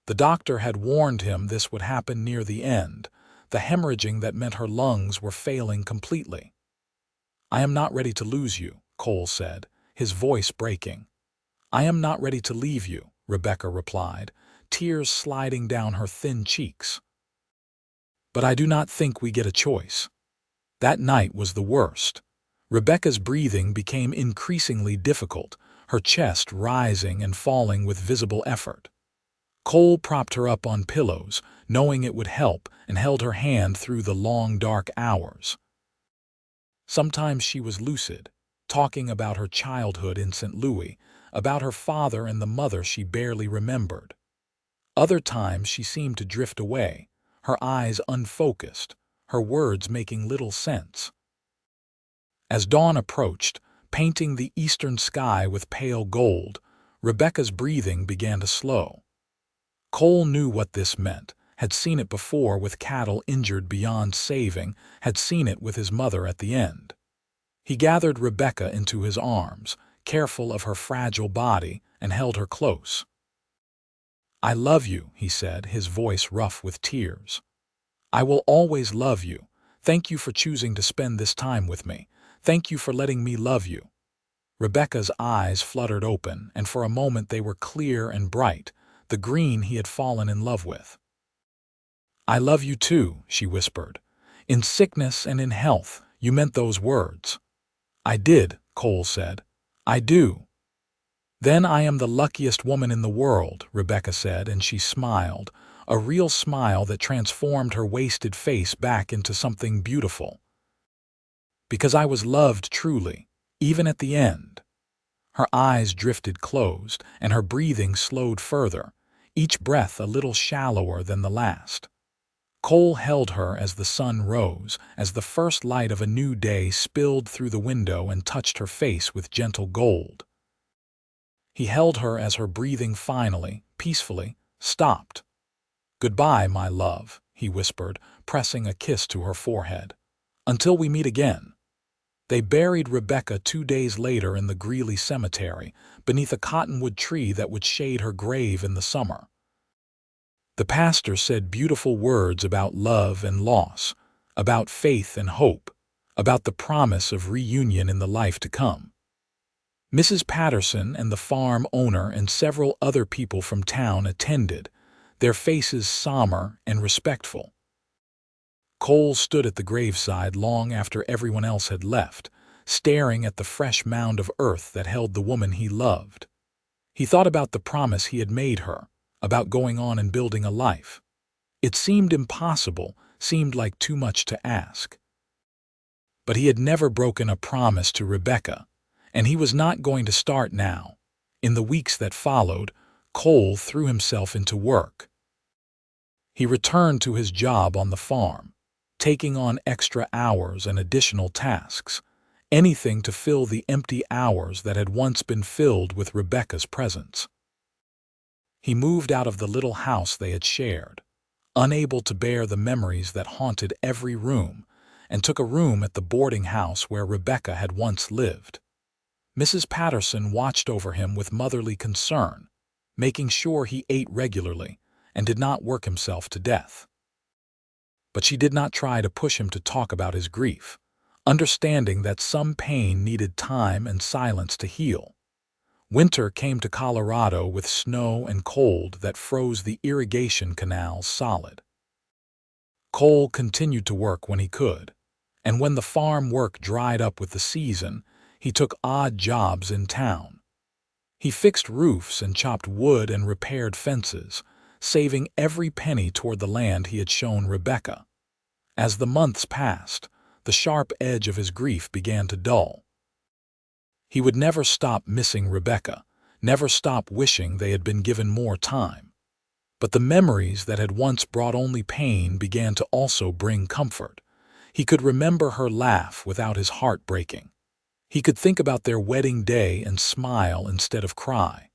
The doctor had warned him this would happen near the end, the hemorrhaging that meant her lungs were failing completely. "I am not ready to lose you," Cole said, his voice breaking. "I am not ready to leave you," Rebecca replied, tears sliding down her thin cheeks. "But I do not think we get a choice." That night was the worst. Rebecca's breathing became increasingly difficult, her chest rising and falling with visible effort. Cole propped her up on pillows, knowing it would help, and held her hand through the long, dark hours. Sometimes she was lucid, talking about her childhood in St. Louis, about her father and the mother she barely remembered. Other times she seemed to drift away, her eyes unfocused, her words making little sense. As dawn approached, painting the eastern sky with pale gold, Rebecca's breathing began to slow. Cole knew what this meant, had seen it before with cattle injured beyond saving, had seen it with his mother at the end. He gathered Rebecca into his arms, careful of her fragile body, and held her close. "I love you," he said, his voice rough with tears. "I will always love you. Thank you for choosing to spend this time with me. Thank you for letting me love you." Rebecca's eyes fluttered open, and for a moment they were clear and bright, the green he had fallen in love with. "I love you too," she whispered. "In sickness and in health, you meant those words." "I did," Cole said. "I do." "Then I am the luckiest woman in the world," Rebecca said, and she smiled, a real smile that transformed her wasted face back into something beautiful. Because I was loved truly, even at the end. Her eyes drifted closed, and her breathing slowed further, each breath a little shallower than the last. Cole held her as the sun rose, as the first light of a new day spilled through the window and touched her face with gentle gold. He held her as her breathing finally, peacefully, stopped. "Goodbye, my love," he whispered, pressing a kiss to her forehead. "Until we meet again." They buried Rebecca 2 days later in the Greeley cemetery, beneath a cottonwood tree that would shade her grave in the summer. The pastor said beautiful words about love and loss, about faith and hope, about the promise of reunion in the life to come. Mrs. Patterson and the farm owner and several other people from town attended, their faces somber and respectful. Cole stood at the graveside long after everyone else had left, staring at the fresh mound of earth that held the woman he loved. He thought about the promise he had made her, about going on and building a life. It seemed impossible, seemed like too much to ask. But he had never broken a promise to Rebecca, and he was not going to start now. In the weeks that followed, Cole threw himself into work. He returned to his job on the farm, taking on extra hours and additional tasks, anything to fill the empty hours that had once been filled with Rebecca's presence. He moved out of the little house they had shared, unable to bear the memories that haunted every room, and took a room at the boarding house where Rebecca had once lived. Mrs. Patterson watched over him with motherly concern, making sure he ate regularly and did not work himself to death. But she did not try to push him to talk about his grief, understanding that some pain needed time and silence to heal. Winter came to Colorado with snow and cold that froze the irrigation canals solid. Cole continued to work when he could, and when the farm work dried up with the season, he took odd jobs in town. He fixed roofs and chopped wood and repaired fences, saving every penny toward the land he had shown Rebecca. As the months passed, the sharp edge of his grief began to dull. He would never stop missing Rebecca, never stop wishing they had been given more time. But the memories that had once brought only pain began to also bring comfort. He could remember her laugh without his heart breaking. He could think about their wedding day and smile instead of cry.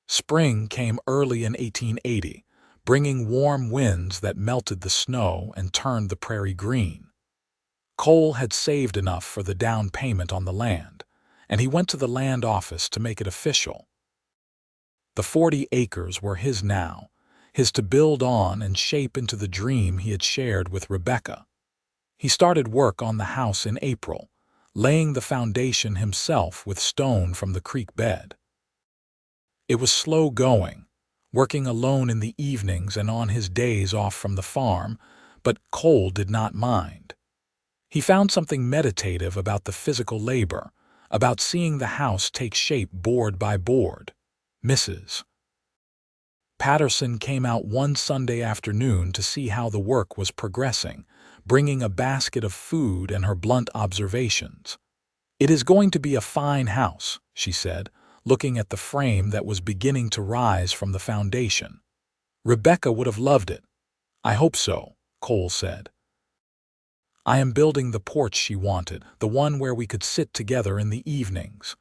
Spring came early in 1880, bringing warm winds that melted the snow and turned the prairie green. Cole had saved enough for the down payment on the land, and he went to the land office to make it official. The 40 acres were his now, his to build on and shape into the dream he had shared with Rebecca. He started work on the house in April, laying the foundation himself with stone from the creek bed. It was slow going, working alone in the evenings and on his days off from the farm, but Cole did not mind. He found something meditative about the physical labor, about seeing the house take shape board by board. Mrs. Patterson came out one Sunday afternoon to see how the work was progressing, bringing a basket of food and her blunt observations. "It is going to be a fine house," she said, looking at the frame that was beginning to rise from the foundation. "Rebecca would have loved it." "I hope so," Cole said. "I am building the porch she wanted, the one where we could sit together in the evenings.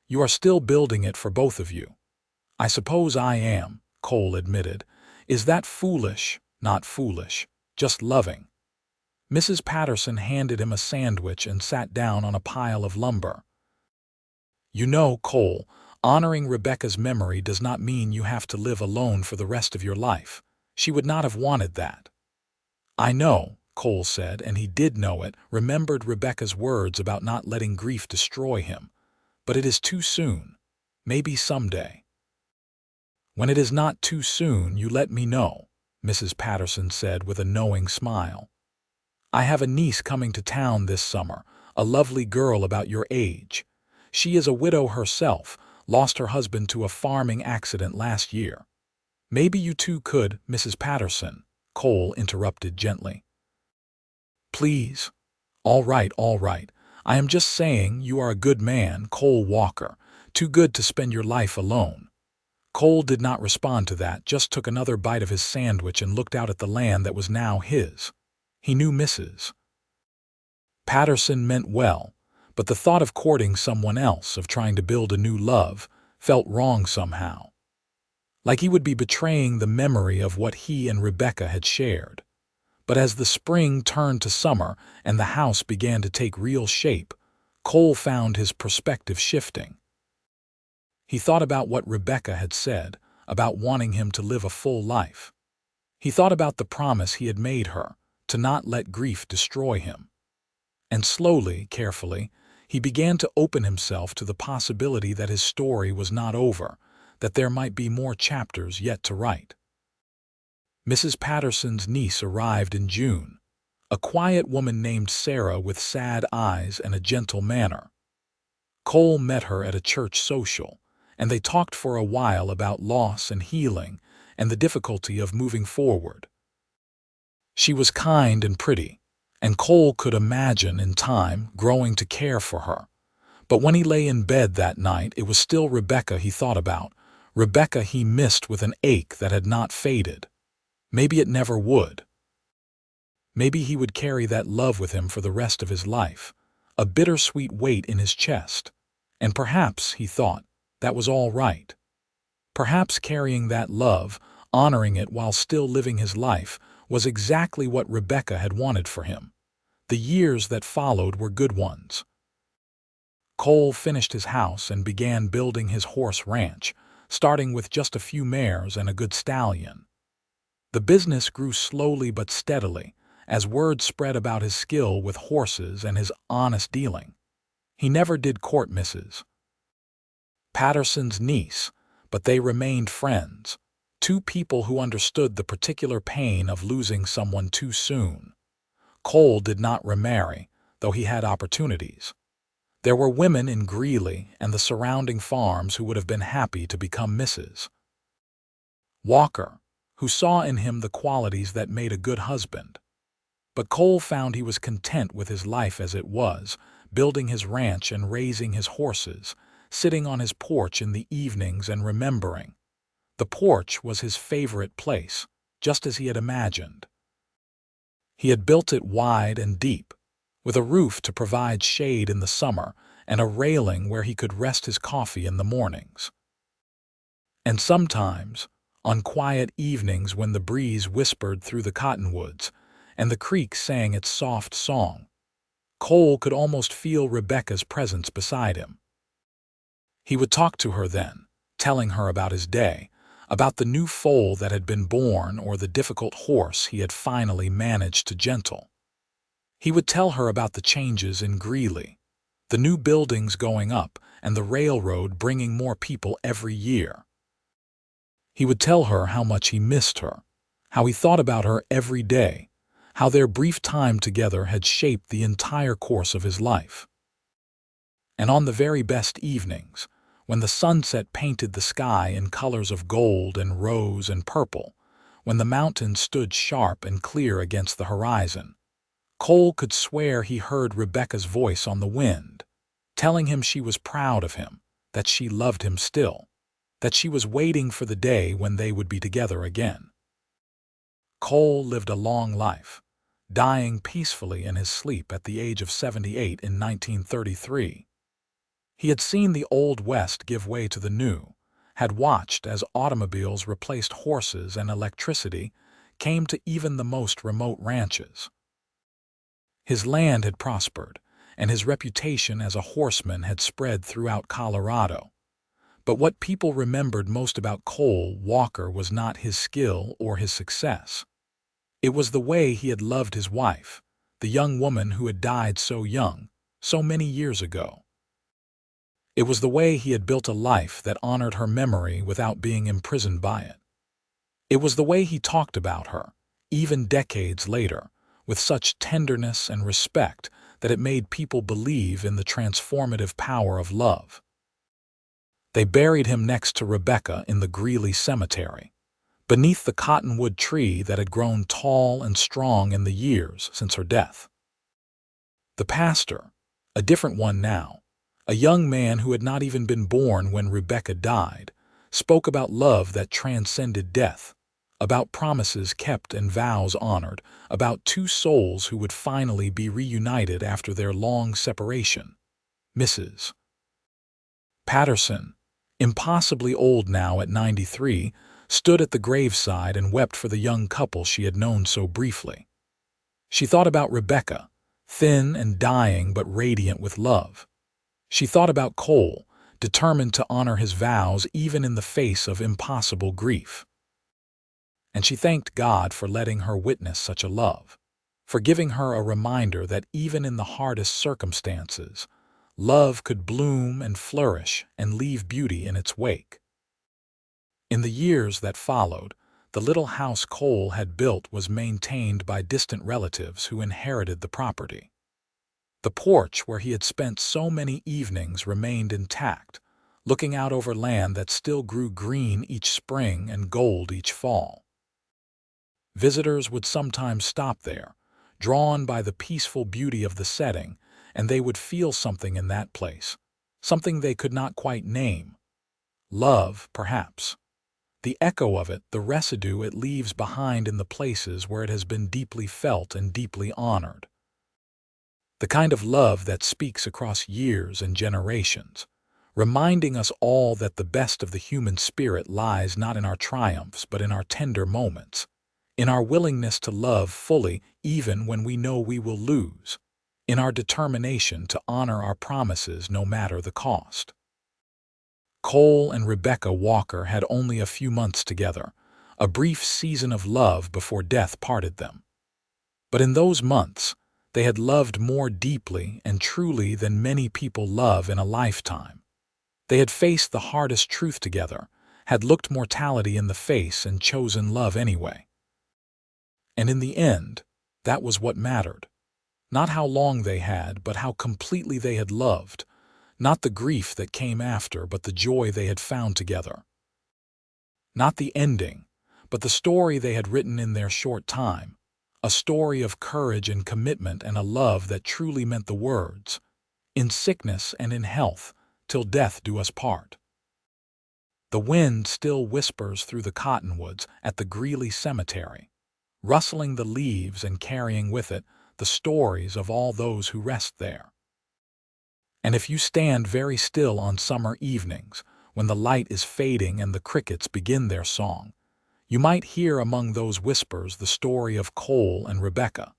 You are still building it for both of you." "I suppose I am," Cole admitted. "Is that foolish?" "Not foolish, just loving." Mrs. Patterson handed him a sandwich and sat down on a pile of lumber. "You know, Cole, honoring Rebecca's memory does not mean you have to live alone for the rest of your life. She would not have wanted that." "I know," Cole said, and he did know it, remembered Rebecca's words about not letting grief destroy him. "But it is too soon. Maybe someday." "When it is not too soon, you let me know," Mrs. Patterson said with a knowing smile. "I have a niece coming to town this summer, a lovely girl about your age. She is a widow herself, lost her husband to a farming accident last year. Maybe you two could, Mrs. Patterson," Cole interrupted gently. "Please, All right, all right. I am just saying you are a good man, Cole Walker, too good to spend your life alone. Cole did not respond to that, just took another bite of his sandwich and looked out at the land that was now his. He knew Mrs. Patterson meant well, but the thought of courting someone else, of trying to build a new love, felt wrong somehow. Like he would be betraying the memory of what he and Rebecca had shared. But as the spring turned to summer and the house began to take real shape, Cole found his perspective shifting. He thought about what Rebecca had said, about wanting him to live a full life. He thought about the promise he had made her, to not let grief destroy him. And slowly, carefully, he began to open himself to the possibility that his story was not over, that there might be more chapters yet to write. Mrs. Patterson's niece arrived in June, a quiet woman named Sarah with sad eyes and a gentle manner. Cole met her at a church social, and they talked for a while about loss and healing and the difficulty of moving forward. She was kind and pretty, and Cole could imagine in time growing to care for her. But when he lay in bed that night, it was still Rebecca he thought about, Rebecca he missed with an ache that had not faded. Maybe it never would. Maybe he would carry that love with him for the rest of his life, a bittersweet weight in his chest. And perhaps, he thought, that was all right. Perhaps carrying that love, honoring it while still living his life, was exactly what Rebecca had wanted for him. The years that followed were good ones. Cole finished his house and began building his horse ranch, starting with just a few mares and a good stallion. The business grew slowly but steadily, as word spread about his skill with horses and his honest dealing. He never did court Mrs. Patterson's niece, but they remained friends, two people who understood the particular pain of losing someone too soon. Cole did not remarry, though he had opportunities. There were women in Greeley and the surrounding farms who would have been happy to become Mrs. Walker, who saw in him the qualities that made a good husband. But Cole found he was content with his life as it was, building his ranch and raising his horses, sitting on his porch in the evenings and remembering. The porch was his favorite place, just as he had imagined. He had built it wide and deep, with a roof to provide shade in the summer and a railing where he could rest his coffee in the mornings. And sometimes, on quiet evenings when the breeze whispered through the cottonwoods and the creek sang its soft song, Cole could almost feel Rebecca's presence beside him. He would talk to her then, telling her about his day, about the new foal that had been born or the difficult horse he had finally managed to gentle. He would tell her about the changes in Greeley, the new buildings going up and the railroad bringing more people every year. He would tell her how much he missed her, how he thought about her every day, how their brief time together had shaped the entire course of his life. And on the very best evenings, when the sunset painted the sky in colors of gold and rose and purple, when the mountains stood sharp and clear against the horizon, Cole could swear he heard Rebecca's voice on the wind, telling him she was proud of him, that she loved him still, that she was waiting for the day when they would be together again. Cole lived a long life, dying peacefully in his sleep at the age of 78 in 1933. He had seen the Old West give way to the New, had watched as automobiles replaced horses and electricity came to even the most remote ranches. His land had prospered, and his reputation as a horseman had spread throughout Colorado. But what people remembered most about Cole Walker was not his skill or his success. It was the way he had loved his wife, the young woman who had died so young, so many years ago. It was the way he had built a life that honored her memory without being imprisoned by it. It was the way he talked about her, even decades later, with such tenderness and respect that it made people believe in the transformative power of love. They buried him next to Rebecca in the Greeley cemetery, beneath the cottonwood tree that had grown tall and strong in the years since her death. The pastor, a different one now, a young man who had not even been born when Rebecca died, spoke about love that transcended death, about promises kept and vows honored, about two souls who would finally be reunited after their long separation. Mrs. Patterson, impossibly old now at 93, stood at the graveside and wept for the young couple she had known so briefly. She thought about Rebecca, thin and dying but radiant with love. She thought about Cole, determined to honor his vows even in the face of impossible grief. And she thanked God for letting her witness such a love, for giving her a reminder that even in the hardest circumstances, love could bloom and flourish and leave beauty in its wake. In the years that followed, the little house Cole had built was maintained by distant relatives who inherited the property. The porch where he had spent so many evenings remained intact, looking out over land that still grew green each spring and gold each fall. Visitors would sometimes stop there, drawn by the peaceful beauty of the setting, and they would feel something in that place, something they could not quite name. Love, perhaps. The echo of it, the residue it leaves behind in the places where it has been deeply felt and deeply honored. The kind of love that speaks across years and generations, reminding us all that the best of the human spirit lies not in our triumphs but in our tender moments, in our willingness to love fully even when we know we will lose, in our determination to honor our promises no matter the cost. Cole and Rebecca Walker had only a few months together, a brief season of love before death parted them. But in those months, they had loved more deeply and truly than many people love in a lifetime. They had faced the hardest truth together, had looked mortality in the face and chosen love anyway. And in the end, that was what mattered. Not how long they had, but how completely they had loved. Not the grief that came after, but the joy they had found together. Not the ending, but the story they had written in their short time. A story of courage and commitment and a love that truly meant the words, "In sickness and in health, till death do us part." The wind still whispers through the cottonwoods at the Greeley cemetery, rustling the leaves and carrying with it the stories of all those who rest there. And if you stand very still on summer evenings, when the light is fading and the crickets begin their song, you might hear among those whispers the story of Cole and Rebecca,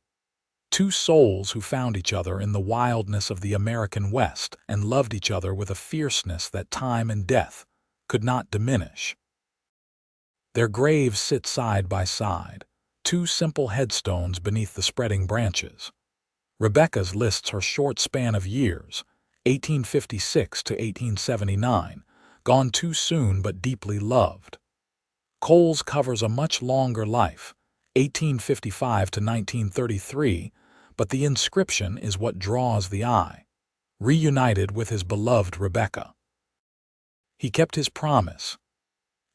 two souls who found each other in the wildness of the American West and loved each other with a fierceness that time and death could not diminish. Their graves sit side by side, two simple headstones beneath the spreading branches. Rebecca's lists her short span of years, 1856 to 1879, gone too soon but deeply loved. Cole's covers a much longer life, 1855 to 1933, but the inscription is what draws the eye. Reunited with his beloved Rebecca. He kept his promise,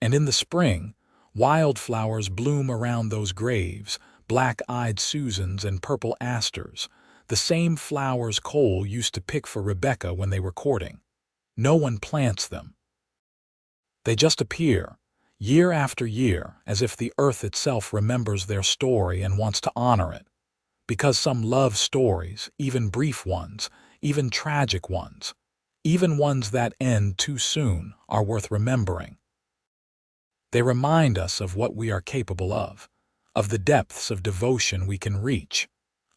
and in the spring, wildflowers bloom around those graves, black-eyed Susans and purple asters, the same flowers Cole used to pick for Rebecca when they were courting. No one plants them. They just appear, year after year, as if the earth itself remembers their story and wants to honor it. Because some love stories, even brief ones, even tragic ones, even ones that end too soon, are worth remembering. They remind us of what we are capable of the depths of devotion we can reach,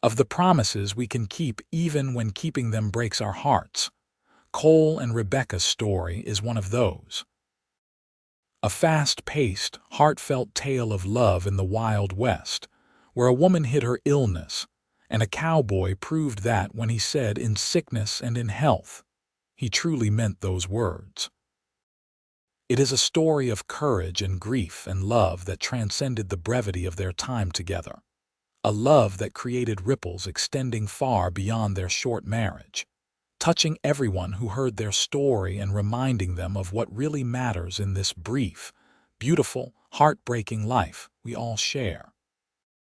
of the promises we can keep even when keeping them breaks our hearts. Cole and Rebecca's story is one of those. A fast-paced, heartfelt tale of love in the Wild West, where a woman hid her illness, and a cowboy proved that when he said "in sickness and in health," he truly meant those words. It is a story of courage and grief and love that transcended the brevity of their time together. A love that created ripples extending far beyond their short marriage, touching everyone who heard their story and reminding them of what really matters in this brief, beautiful, heartbreaking life we all share.